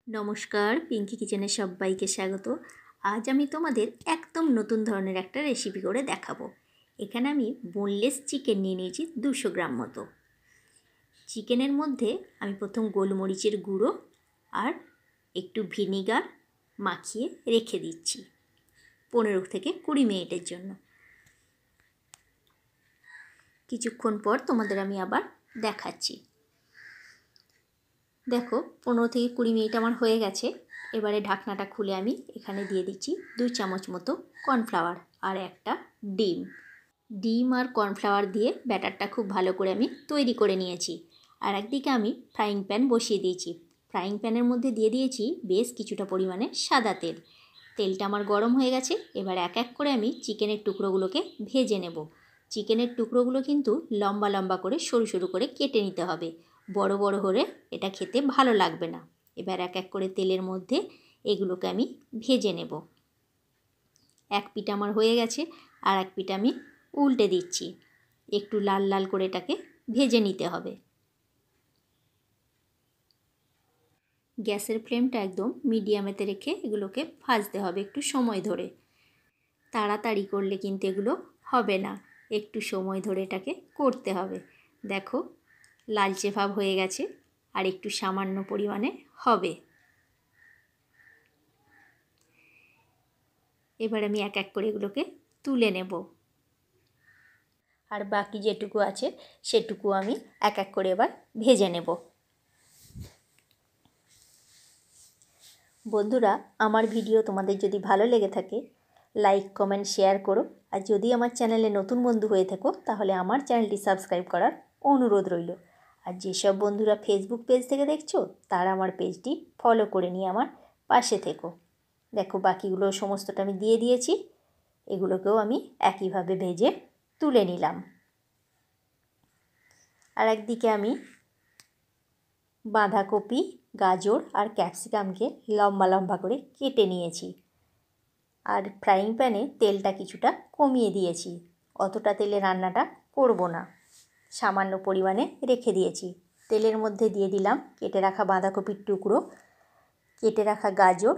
নমস্কার, পিঙ্কি কিচেনে সবাইকে স্বাগত। আজ আমি তোমাদের একদম নতুন ধরনের একটা রেসিপি করে দেখাবো। এখানে আমি বোনলেস চিকেন নিয়ে নিয়েছি 200 গ্রাম মতো। চিকেনের মধ্যে আমি প্রথম গোলমরিচের গুঁড়ো আর একটু ভিনিগার মাখিয়ে রেখে দিচ্ছি 15 থেকে 20 মিনিটের জন্য। কিছুক্ষণ পর তোমাদের আমি আবার দেখাচ্ছি। দেখো 15 থেকে 20 মিনিট আমার হয়ে গেছে। এবারে ঢাকনাটা খুলে আমি এখানে দিয়ে দিচ্ছি 2 চামচ মতো কর্নফ্লাওয়ার আর একটা ডিম আর কর্নফ্লাওয়ার দিয়ে ব্যাটারটা খুব ভালো করে আমি তৈরি করে নিয়েছি। আর একদিকে আমি ফ্রাইং প্যান বসিয়ে দিয়েছি। ফ্রাইং প্যানের মধ্যে দিয়ে দিয়েছি বেশ কিছুটা পরিমাণে সাদা তেল। তেলটা আমার গরম হয়ে গেছে। এবার এক এক করে আমি চিকেনের টুকরোগুলোকে ভেজে নেব। চিকেনের টুকরোগুলো কিন্তু লম্বা লম্বা করে সরু সরু করে কেটে নিতে হবে। বড় বড় হলে এটা খেতে ভালো লাগবে না। এবার এক এক করে তেলের মধ্যে এগুলোকে আমি ভেজে নেব। এক পিঠ আমার হয়ে গেছে, আর এক পিঠ আমি উল্টে দিচ্ছি। একটু লাল লাল করে এটাকে ভেজে নিতে হবে। গ্যাসের ফ্লেমটা একদম মিডিয়ামেতে রেখে এগুলোকে ভাজতে হবে একটু সময় ধরে। তাড়াতাড়ি করলে কিন্তু এগুলো হবে না, একটু সময় ধরে এটাকে করতে হবে। দেখো লালচে ভাব হয়ে গেছে, আর একটু সামান্য পরিমাণে হবে। এবার আমি এক এক করে এগুলোকে তুলে নেব, আর বাকি যেটুকু আছে সেটুকু আমি এক এক করে এবার ভেজে নেব। বন্ধুরা, আমার ভিডিও তোমাদের যদি ভালো লেগে থাকে লাইক কমেন্ট শেয়ার করো। আর যদি আমার চ্যানেলে নতুন বন্ধু হয়ে থাকো তাহলে আমার চ্যানেলটি সাবস্ক্রাইব করার অনুরোধ রইল। আর যেসব বন্ধুরা ফেসবুক পেজ থেকে দেখছো তারা আমার পেজটি ফলো করে নিয়ে আমার পাশে থেকো। দেখো বাকিগুলো সমস্তটা আমি দিয়ে দিয়েছি। এগুলোকেও আমি একইভাবে ভেজে তুলে নিলাম। আর একদিকে আমি বাঁধাকপি, গাজর আর ক্যাপসিকামকে লম্বা লম্বা করে কেটে নিয়েছি। আর ফ্রাইং প্যানে তেলটা কিছুটা কমিয়ে দিয়েছি। অতটা তেলে রান্নাটা করব না, সামান্য পরিমাণে রেখে দিয়েছি। তেলের মধ্যে দিয়ে দিলাম কেটে রাখা বাঁধাকপির টুকরো, কেটে রাখা গাজর।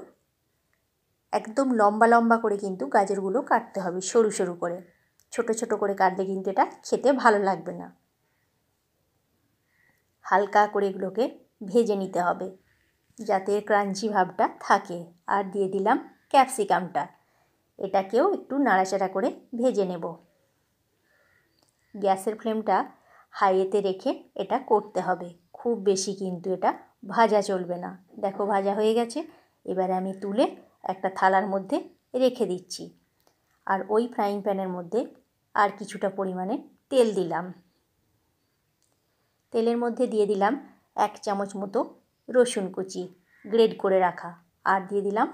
একদম লম্বা লম্বা করে কিন্তু গাজরগুলো কাটতে হবে, সরু সরু করে। ছোট ছোট করে কাটলে কিন্তু এটা খেতে ভালো লাগবে না। হালকা করে এগুলোকে ভেজে নিতে হবে যাতে ক্রাঞ্চি ভাবটা থাকে। আর দিয়ে দিলাম ক্যাপসিকামটা, এটাকেও একটু নাড়াচাড়া করে ভেজে নেব। গ্যাসের ফ্লেমটা হাইতে রেখে এটা করতে হবে, খুব বেশি কিন্তু এটা ভাজা চলবে না। দেখো ভাজা হয়ে গেছে। এবারে আমি তুলে একটা থালার মধ্যে রেখে দিচ্ছি। আর ওই ফ্রাইং প্যানের মধ্যে আর কিছুটা পরিমাণে তেল দিলাম। তেলের মধ্যে দিয়ে দিলাম 1 চামচ মতো রসুন কুচি গ্রেড করে রাখা, আর দিয়ে দিলাম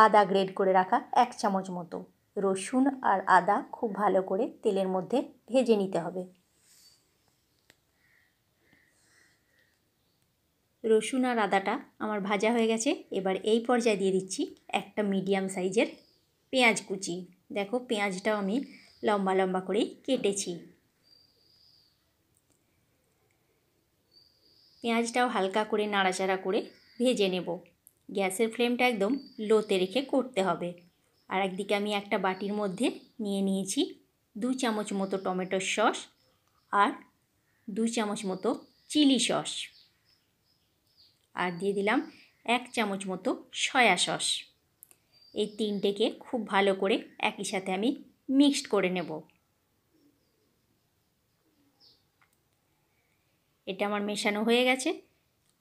আদা গ্রেড করে রাখা 1 চামচ মতো। রসুন আর আদা খুব ভালো করে তেলের মধ্যে ভেজে নিতে হবে। রসুন আর আদাটা আমার ভাজা হয়ে গেছে। এবার এই পর্যায়ে দিয়ে দিচ্ছি একটা মিডিয়াম সাইজের পেঁয়াজ কুচি। দেখো পেঁয়াজটাও আমি লম্বা লম্বা করেই কেটেছি। পেঁয়াজটাও হালকা করে নাড়াচাড়া করে ভেজে নেব। গ্যাসের ফ্লেমটা একদম লোতে রেখে করতে হবে। আর একদিকে আমি একটা বাটির মধ্যে নিয়ে নিয়েছি 2 চামচ মতো টমেটোর সস আর 2 চামচ মতো চিলি সস, আর দিয়ে দিলাম 1 চামচ মতো সয়া সস। এই তিনটেকে খুব ভালো করে একই সাথে আমি মিক্সড করে নেব। এটা আমার মেশানো হয়ে গেছে।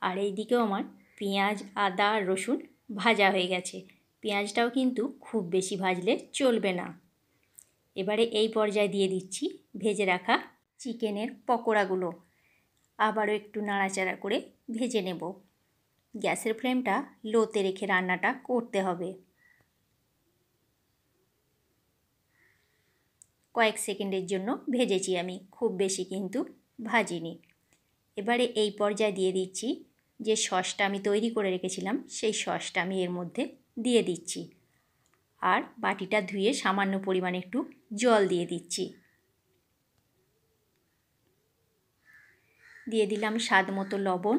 আর এই দিকেও আমার পেঁয়াজ, আদা আর রসুন ভাজা হয়ে গেছে। পেঁয়াজটাও কিন্তু খুব বেশি ভাজলে চলবে না। এবারে এই পর্যায়ে দিয়ে দিচ্ছি ভেজে রাখা চিকেনের পকোড়াগুলো। আবারও একটু নাড়াচাড়া করে ভেজে নেব। গ্যাসের ফ্লেমটা লোতে রেখে রান্নাটা করতে হবে। কয়েক সেকেন্ডের জন্য ভেজেছি আমি, খুব বেশি কিন্তু ভাজিনি। এবারে এই পর্যায়ে দিয়ে দিচ্ছি যে সসটা আমি তৈরি করে রেখেছিলাম, সেই সসটা আমি এর মধ্যে দিয়ে দিচ্ছি। আর বাটিটা ধুয়ে সামান্য পরিমাণে একটু জল দিয়ে দিচ্ছি। দিয়ে দিলাম স্বাদ মতো লবণ।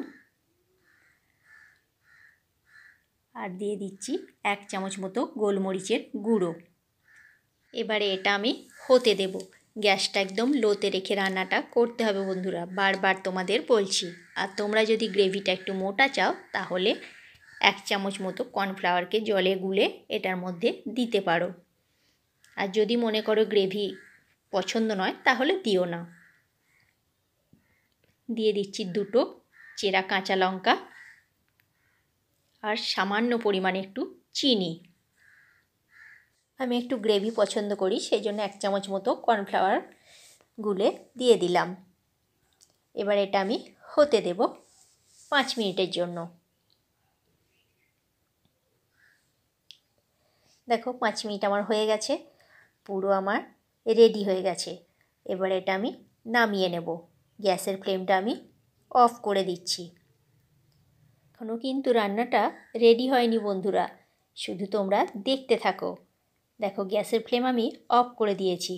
আর দিয়ে দিচ্ছি 1 চামচ মতো গোলমরিচের গুঁড়ো। এবারে এটা আমি হতে দেব। গ্যাসটা একদম লোতে রেখে রান্নাটা করতে হবে বন্ধুরা, বারবার তোমাদের বলছি। আর তোমরা যদি গ্রেভিটা একটু মোটা চাও তাহলে 1 চামচ মতো কর্নফ্লাওয়ারকে জলে গুলে এটার মধ্যে দিতে পারো। আর যদি মনে করো গ্রেভি পছন্দ নয় তাহলে দিও না। দিয়ে দিচ্ছি 2টো চেরা কাঁচা লঙ্কা আর সামান্য পরিমাণে একটু চিনি। আমি একটু গ্রেভি পছন্দ করি, সেই জন্য 1 চামচ মতো কর্নফ্লাওয়ার গুলে দিয়ে দিলাম। এবার এটা আমি হতে দেব 5 মিনিটের জন্য। দেখো 5 মিনিট আমার হয়ে গেছে, পুরো আমার রেডি হয়ে গেছে। এবার এটা আমি নামিয়ে নেব। গ্যাসের ফ্লেমটা আমি অফ করে দিচ্ছি। এখনও কিন্তু রান্নাটা রেডি হয়নি বন্ধুরা, শুধু তোমরা দেখতে থাকো। দেখো গ্যাসের ফ্লেম আমি অফ করে দিয়েছি।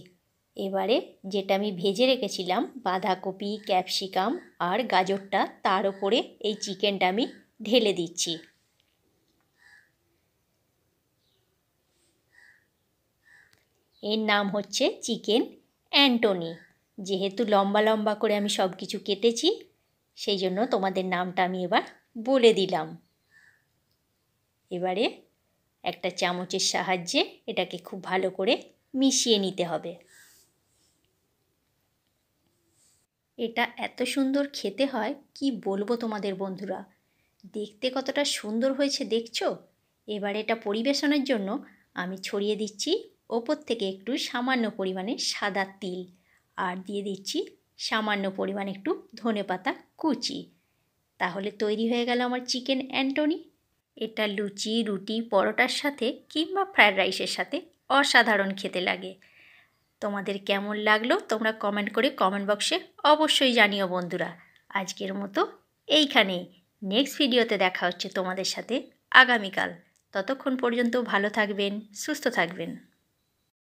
এবারে যেটা আমি ভেজে রেখেছিলাম বাঁধাকপি, ক্যাপসিকাম আর গাজরটা, তার ওপরে এই চিকেনটা আমি ঢেলে দিচ্ছি। এর নাম হচ্ছে চিকেন অ্যান্টনি। যেহেতু লম্বা লম্বা করে আমি সব কিছু কেটেছি, সেই জন্য তোমাদের নামটা আমি এবার বলে দিলাম। এবারে একটা চামচের সাহায্যে এটাকে খুব ভালো করে মিশিয়ে নিতে হবে। এটা এত সুন্দর খেতে হয় কি বলবো তোমাদের বন্ধুরা, দেখতে কতটা সুন্দর হয়েছে দেখছো। এবার এটা পরিবেশনের জন্য আমি ছড়িয়ে দিচ্ছি ওপর থেকে একটু সামান্য পরিমাণে সাদা তিল, আর দিয়ে দিচ্ছি সামান্য পরিমাণে একটু ধনেপাতা কুচি। তাহলে তৈরি হয়ে গেল আমার চিকেন অ্যান্টনি। এটা লুচি, রুটি, পরোটার সাথে কিংবা ফ্রায়েড রাইসের সাথে অসাধারণ খেতে লাগে। তোমাদের কেমন লাগলো তোমরা কমেন্ট করে কমেন্ট বক্সে অবশ্যই জানিও বন্ধুরা। আজকের মতো এইখানেই, নেক্সট ভিডিওতে দেখা হচ্ছে তোমাদের সাথে আগামীকাল। ততক্ষণ পর্যন্ত ভালো থাকবেন, সুস্থ থাকবেন।